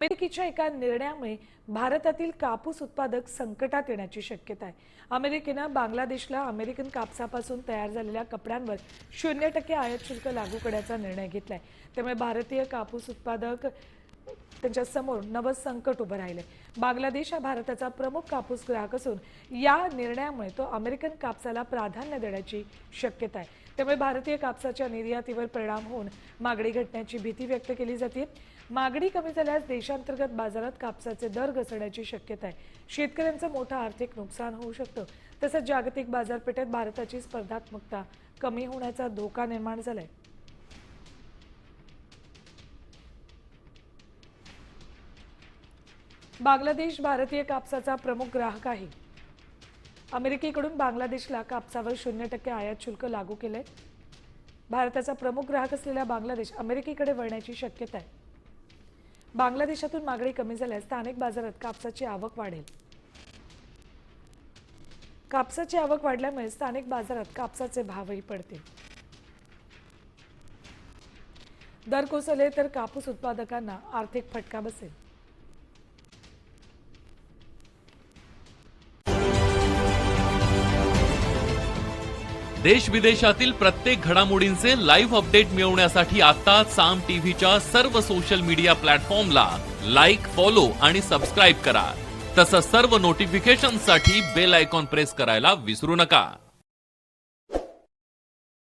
अमेरिकेच्या एका निर्णयामुळे भारतातील कापूस उत्पादक संकटात येण्याची शक्यता आहे। अमेरिकेनं बांगलादेशला अमेरिकन कापसापासून तयार झालेल्या कपड्यांवर 0% आयात शुल्क लागू करण्याचा निर्णय घेतलाय। त्यामुळे भारतीय कापूस उत्पादक त्यांच्या समोर नवं संकट उभं राहिले। बांगलादेश हा भारताचा प्रमुख कापूस ग्राहक असून या निर्णयामुळे तो अमेरिकन कापसाला प्राधान्य देण्याची शक्यता आहे। त्यामुळे भारतीय कापसाच्या निर्यातीवर परिणाम होऊन मागणी घटण्याची भीती व्यक्त केली जाते। मागणी कमी झाल्यास देशांतर्गत बाजारात कापसाचे दर घसरण्याची शक्यता आहे। शेतकऱ्यांचं मोठं आर्थिक नुकसान होऊ शकतं। तसंच जागतिक बाजारपेठेत भारताची स्पर्धात्मकता कमी होण्याचा धोका निर्माण झालाय। बांगलादेश भारतीय कापसाचा प्रमुख ग्राहक आहे। अमेरिकेकडून बांगलादेशला कापसावर 0% आयात शुल्क लागू केलंय। भारताचा प्रमुख ग्राहक असलेला बांगलादेश अमेरिकेकडे वळण्याची शक्यता आहे। बांगलादेशातून मागणी कमी झाल्यास स्थानिक बाजारात कापसाची आवक वाढेल। कापसाची आवक वाढल्यामुळे स्थानिक बाजारात कापसाचे भावही पडतील। दर कोसळले तर कापूस उत्पादकांना आर्थिक फटका बसेल। देश विदेशातील प्रत्येक घडामोडींचे लाईव्ह अपडेट मिळवण्यासाठी आता साम टीव्हीच्या सर्व सोशल मीडिया प्लॅटफॉर्मला लाईक, फॉलो आणि सबस्क्राईब करा। तसंच सर्व नोटिफिकेशनसाठी बेल आयकॉन प्रेस करायला विसरू नका।